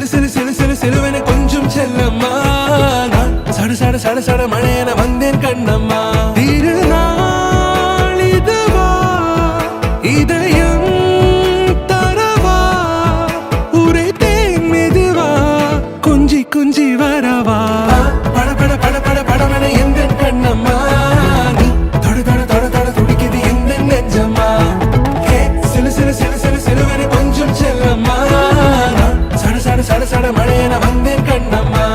சிலு சிலு சிலு சிலு சிலுவென கொஞ்சம் செல்லம்மா நான் சட சட சட சட மழையென வந்தேன் கண்ணம்மா திருநாள் இதுவா இதயம் தரவா உரைத்தேன் மெதுவா கொஞ்சி கொஞ்சி வரவா பட பட பட பட படமென எந்தன் கண்ணம்மா நீ தொட தொட தொட தொட துடிக்குது எந்தன் நெஞ்சம்மா சிலு சிலு சிலு சிலு சிலுவென கொஞ்சம் செல்லம்மா நான் சட சட சட சட மழையென வந்தேன் கண்ணம்மா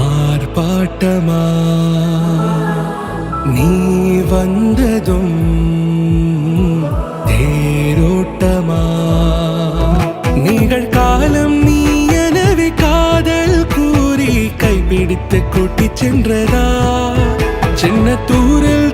ஆர்ப்பாட்டமா நீ வந்ததும் தேரோட்டமா நிகழ்காலம் நீ எனவே காதல் கூறி கைப்பிடித்து கூட்டிச் சென்றதா சின்ன தூரல்